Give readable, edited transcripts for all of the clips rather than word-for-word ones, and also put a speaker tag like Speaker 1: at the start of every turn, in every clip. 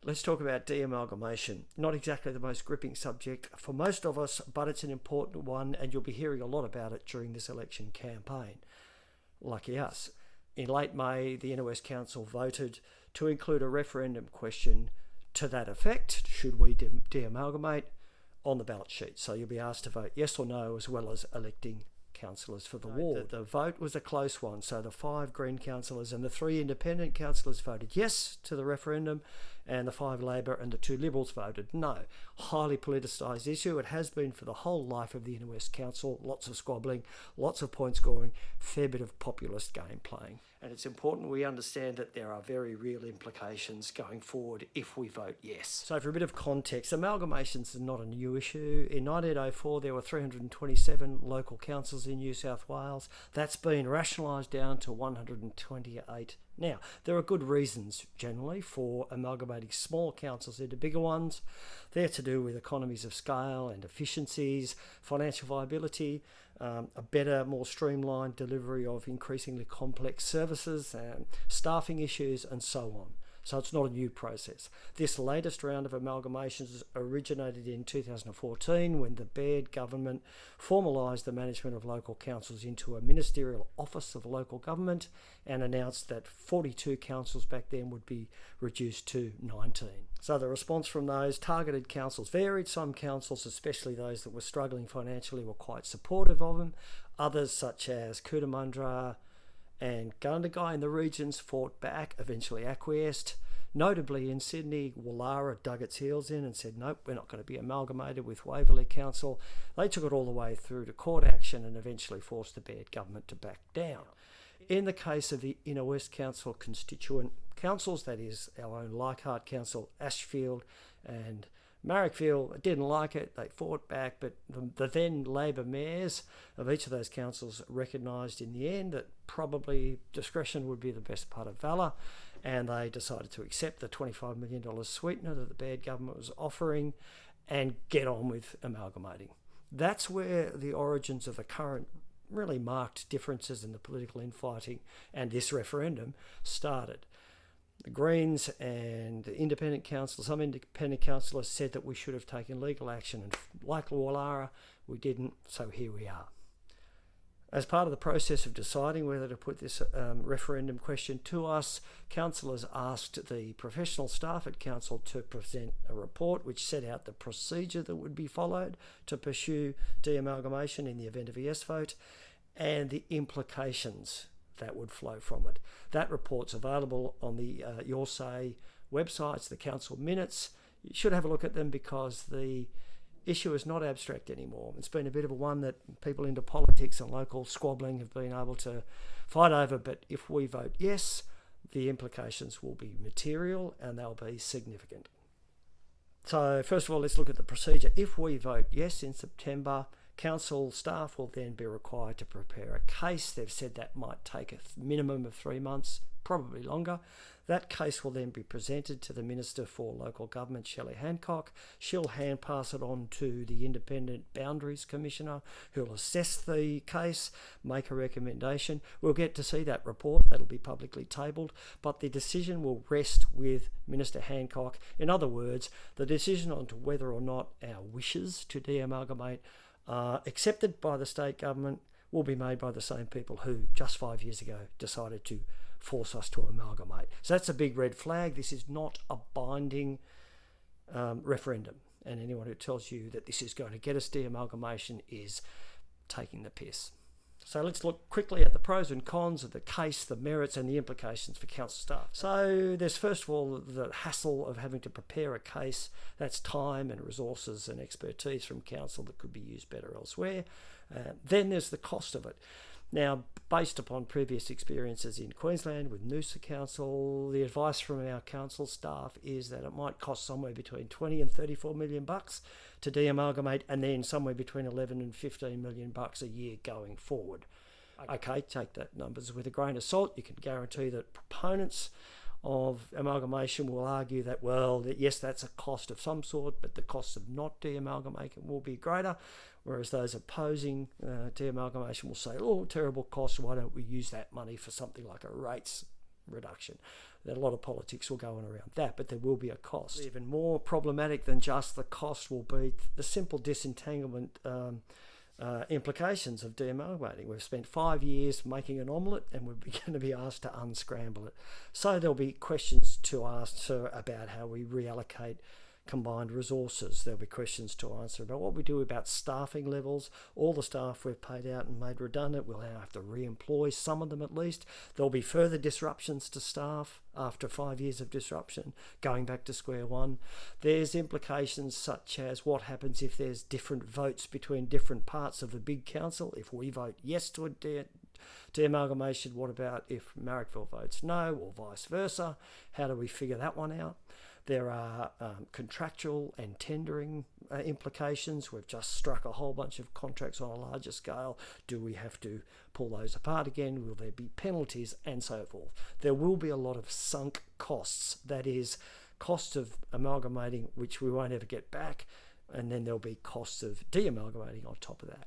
Speaker 1: Let's talk about de-amalgamation. Not exactly the most gripping subject for most of us, but it's an important one, and you'll be hearing a lot about it during this election campaign. Lucky us. In late May, the Inner West Council voted to include a referendum question to that effect, should we de-amalgamate, on the ballot sheet. So you'll be asked to vote yes or no, as well as electing councillors for the ward. The vote was a close one, so the 5 Green councillors and the 3 independent councillors voted yes to the referendum, and the 5 Labor and the 2 Liberals voted no. Highly politicised issue. It has been for the whole life of the Inner West Council. Lots of squabbling, lots of point scoring, fair bit of populist game playing. And it's important we understand that there are very real implications going forward if we vote yes. So for a bit of context, amalgamations are not a new issue. In 1904, there were 327 local councils in New South Wales. That's been rationalised down to 128 now. There are good reasons, generally, for amalgamating small councils into bigger ones. They're to do with economies of scale and efficiencies, financial viability, a better, more streamlined delivery of increasingly complex services, staffing issues, and so on. So it's not a new process. This latest round of amalgamations originated in 2014 when the Baird government formalised the management of local councils into a ministerial office of local government and announced that 42 councils back then would be reduced to 19. So the response from those targeted councils varied. Some councils, especially those that were struggling financially, were quite supportive of them. Others, such as Cootamundra and Gundagai in the regions, fought back, eventually acquiesced. Notably in Sydney, Woollahra dug its heels in and said, nope, we're not going to be amalgamated with Waverley Council. They took it all the way through to court action and eventually forced the Baird government to back down. In the case of the Inner West Council constituent councils, that is our own Leichhardt Council, Ashfield and Marrickville, didn't like it. They fought back, but the then Labor mayors of each of those councils recognised in the end that probably discretion would be the best part of valour, and they decided to accept the $25 million sweetener that the Baird government was offering and get on with amalgamating. That's where the origins of the current really marked differences in the political infighting and this referendum started. The Greens and the independent councillors, some independent councillors said that we should have taken legal action, and like Woollahra, we didn't, so here we are. As part of the process of deciding whether to put this referendum question to us, councillors asked the professional staff at council to present a report which set out the procedure that would be followed to pursue de-amalgamation in the event of a yes vote and the implications that would flow from it. That report's available on the Your Say websites, the council minutes. You should have a look at them because the issue is not abstract anymore. It's been a bit of a one that people into politics and local squabbling have been able to fight over, but if we vote yes, the implications will be material and they'll be significant. So first of all, let's look at the procedure. If we vote yes in September, council staff will then be required to prepare a case. They've said that might take a minimum of 3 months, probably longer. That case will then be presented to the Minister for Local Government, Shelley Hancock. She'll hand pass it on to the Independent Boundaries Commissioner, who'll assess the case, make a recommendation. We'll get to see that report. That'll be publicly tabled, but the decision will rest with Minister Hancock. In other words, the decision on to whether or not our wishes to de-amalgamate are accepted by the state government will be made by the same people who just 5 years ago decided to force us to amalgamate. So that's a big red flag. This is not a binding referendum, and anyone who tells you that this is going to get us de-amalgamation is taking the piss. So let's look quickly at the pros and cons of the case, the merits and the implications for council staff. So there's first of all the hassle of having to prepare a case. That's time and resources and expertise from council that could be used better elsewhere. Then there's the cost of it. Now, based upon previous experiences in Queensland with Noosa Council, the advice from our council staff is that it might cost somewhere between 20 and 34 million bucks to de-amalgamate, and then somewhere between 11 and 15 million bucks a year going forward. Okay, take that numbers with a grain of salt. You can guarantee that proponents of amalgamation will argue that, well, yes, that's a cost of some sort, but the cost of not de-amalgamating will be greater, whereas those opposing de-amalgamation will say, oh, terrible cost, why don't we use that money for something like a rates reduction? A lot of politics will go on around that, but there will be a cost. Even more problematic than just the cost will be the simple disentanglement implications of de-amalgamating. We've spent 5 years making an omelette and we're going to be asked to unscramble it. So there'll be questions to ask about how we reallocate combined resources. There'll be questions to answer about what we do about staffing levels. All the staff we've paid out and made redundant, we'll now have to re-employ some of them at least. There'll be further disruptions to staff after 5 years of disruption, going back to square one. There's implications such as what happens if there's different votes between different parts of the big council. If we vote yes to a de-amalgamation, what about if Marrickville votes no, or vice versa? How do we figure that one out? There are contractual and tendering implications. We've just struck a whole bunch of contracts on a larger scale. Do we have to pull those apart again? Will there be penalties and so forth? There will be a lot of sunk costs. That is, costs of amalgamating, which we won't ever get back, and then there'll be costs of de-amalgamating on top of that.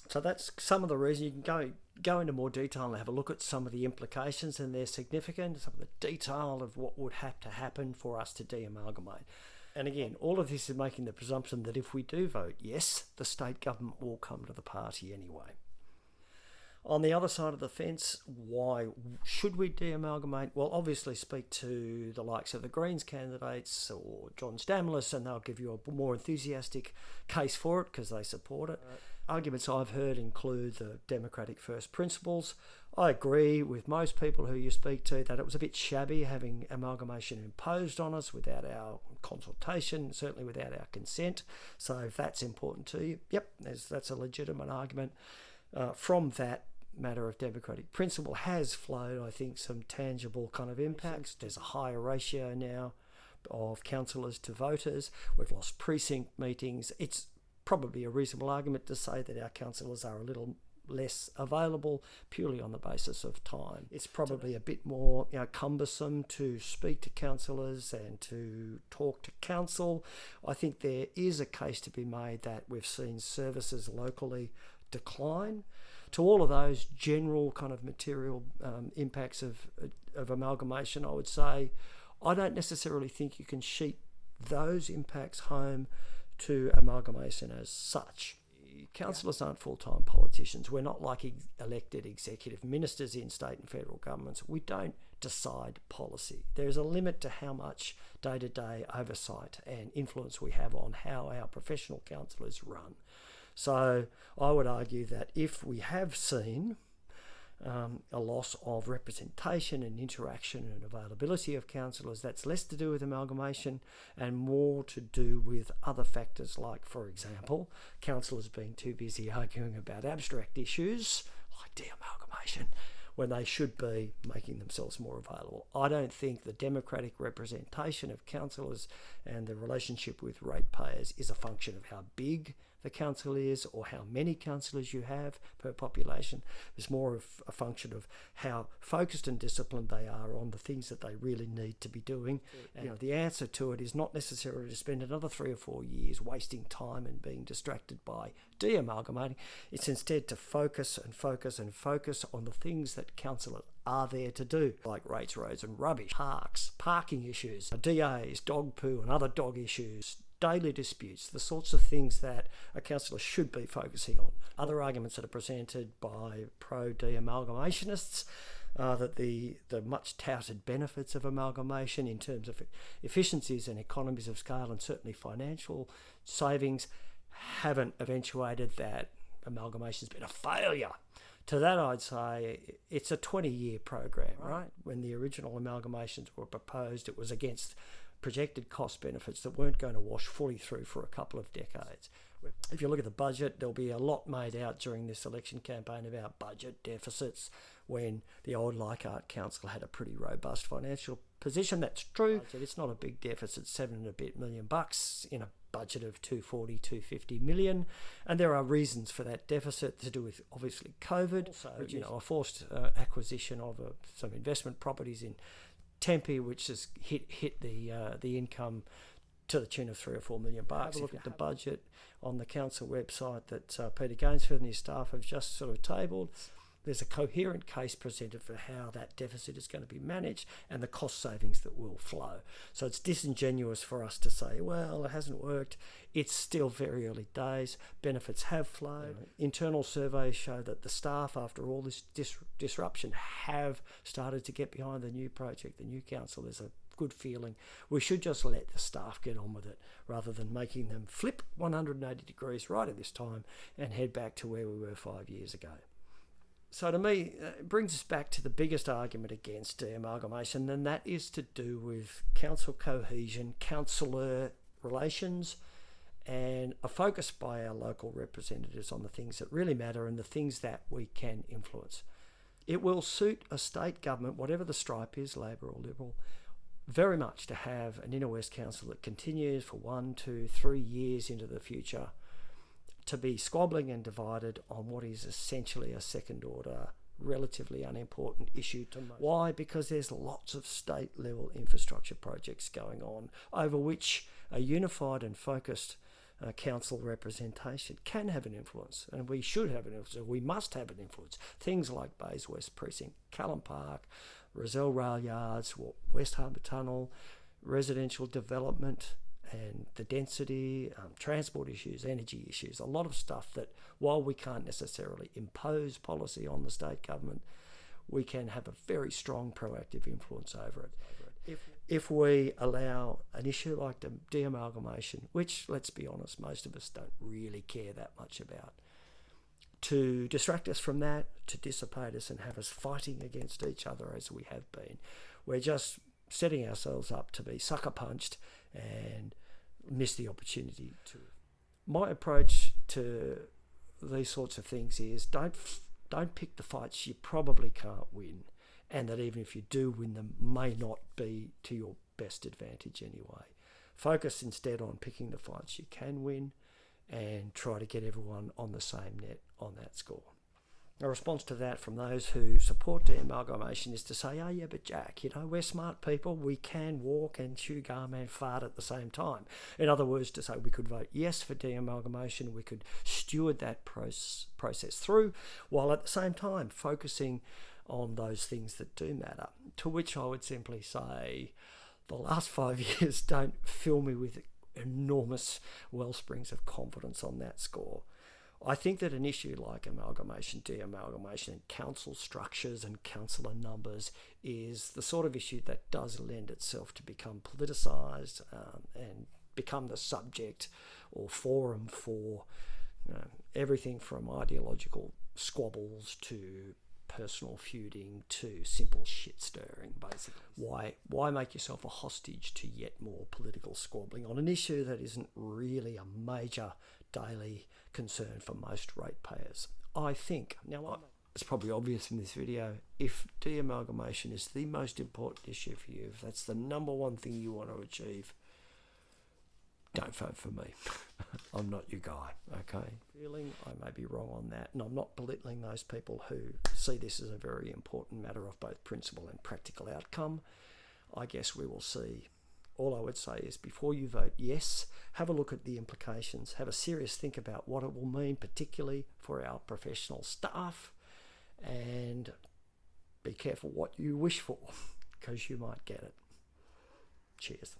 Speaker 1: So that's some of the reasons. You can go into more detail and have a look at some of the implications, and they're significant, some of the detail of what would have to happen for us to de-amalgamate. And again, all of this is making the presumption that if we do vote yes, the state government will come to the party anyway. On the other side of the fence, why should we de-amalgamate? Well, obviously speak to the likes of the Greens candidates or John Stamlis, and they'll give you a more enthusiastic case for it because they support it. Arguments I've heard include the democratic first principles. I agree with most people who you speak to that it was a bit shabby having amalgamation imposed on us without our consultation, certainly without our consent. So if that's important to you, yep, that's a legitimate argument. From that matter of democratic principle has flowed, I think, some tangible kind of impacts. There's a higher ratio now of councillors to voters. We've lost precinct meetings. It's probably a reasonable argument to say that our councillors are a little less available purely on the basis of time. It's probably a bit more cumbersome to speak to councillors and to talk to council. I think there is a case to be made that we've seen services locally decline. To all of those general kind of material impacts of amalgamation, I would say I don't necessarily think you can sheet those impacts home to amalgamation as such. Councillors aren't full-time politicians. We're not like elected executive ministers in state and federal governments. We don't decide policy. There's a limit to how much day-to-day oversight and influence we have on how our professional councillors run. So I would argue that if we have seen a loss of representation and interaction and availability of councillors, that's less to do with amalgamation and more to do with other factors like, for example, councillors being too busy arguing about abstract issues like de-amalgamation when they should be making themselves more available. I don't think the democratic representation of councillors and the relationship with ratepayers is a function of how big the council is or how many councillors you have per population. It's more of a function of how focused and disciplined they are on the things that they really need to be doing. And the answer to it is not necessarily to spend another 3 or 4 years wasting time and being distracted by de-amalgamating. It's instead to focus and focus and focus on the things that councillors are there to do, like rates, roads and rubbish, parks, parking issues, DAs, dog poo and other dog issues, daily disputes, the sorts of things that a councillor should be focusing on. Other arguments that are presented by pro-de-amalgamationists are that the much touted benefits of amalgamation in terms of efficiencies and economies of scale and certainly financial savings haven't eventuated, that amalgamation's been a failure. To that I'd say it's a 20-year program, right? When the original amalgamations were proposed, it was against projected cost benefits that weren't going to wash fully through for a couple of decades. If you look at the budget, there'll be a lot made out during this election campaign about budget deficits when the old Leichhardt Council had a pretty robust financial position. That's true. It's not a big deficit, $7 and a bit million in a budget of 240, 250 million. And there are reasons for that deficit to do with obviously COVID, also, a forced acquisition of some investment properties in Tempe, which has hit the income to the tune of $3 or $4 million. Have a look at the budget on the council website that Peter Gainsford and his staff have just sort of tabled. There's a coherent case presented for how that deficit is going to be managed and the cost savings that will flow. So it's disingenuous for us to say, well, it hasn't worked. It's still very early days. Benefits have flowed. Internal surveys show that the staff, after all this disruption, have started to get behind the new project, the new council. There's a good feeling. We should just let the staff get on with it rather than making them flip 180 degrees right at this time and head back to where we were 5 years ago. So to me, it brings us back to the biggest argument against de-amalgamation, and that is to do with council cohesion, councillor relations, and a focus by our local representatives on the things that really matter and the things that we can influence. It will suit a state government, whatever the stripe is, Labor or Liberal, very much to have an Inner West Council that continues for 1, 2, 3 years into the future to be squabbling and divided on what is essentially a second order, relatively unimportant issue to most. Why? Because there's lots of state level infrastructure projects going on over which a unified and focused council representation can have an influence, and we should have an influence, or we must have an influence. Things like Bays West Precinct, Callum Park, Rozelle Rail Yards, West Harbour Tunnel, residential development and the density, transport issues, energy issues, a lot of stuff that while we can't necessarily impose policy on the state government, we can have a very strong proactive influence over it. If we allow an issue like the de-amalgamation, which, let's be honest, most of us don't really care that much about, to distract us from that, to dissipate us and have us fighting against each other as we have been, we're just setting ourselves up to be sucker punched and miss the opportunity to. My approach to these sorts of things is don't pick the fights you probably can't win, and that even if you do win them, may not be to your best advantage anyway. Focus instead on picking the fights you can win and try to get everyone on the same net on that score. A response to that from those who support de-amalgamation is to say, oh yeah, but Jack, we're smart people, we can walk and chew gum and fart at the same time. In other words, to say we could vote yes for de-amalgamation, we could steward that process through, while at the same time focusing on those things that do matter. To which I would simply say, the last 5 years don't fill me with enormous wellsprings of confidence on that score. I think that an issue like amalgamation, de-amalgamation, and council structures and councillor numbers is the sort of issue that does lend itself to become politicised and become the subject or forum for everything from ideological squabbles to personal feuding to simple shit stirring, basically. Why make yourself a hostage to yet more political squabbling on an issue that isn't really a major daily concern for most ratepayers? I think, now it's probably obvious in this video, if de-amalgamation is the most important issue for you, if that's the number one thing you want to achieve, don't vote for me. I'm not your guy, okay? I may be wrong on that, and I'm not belittling those people who see this as a very important matter of both principle and practical outcome. I guess we will see. All I would say is before you vote yes, have a look at the implications, have a serious think about what it will mean, particularly for our professional staff, and be careful what you wish for, because you might get it. Cheers.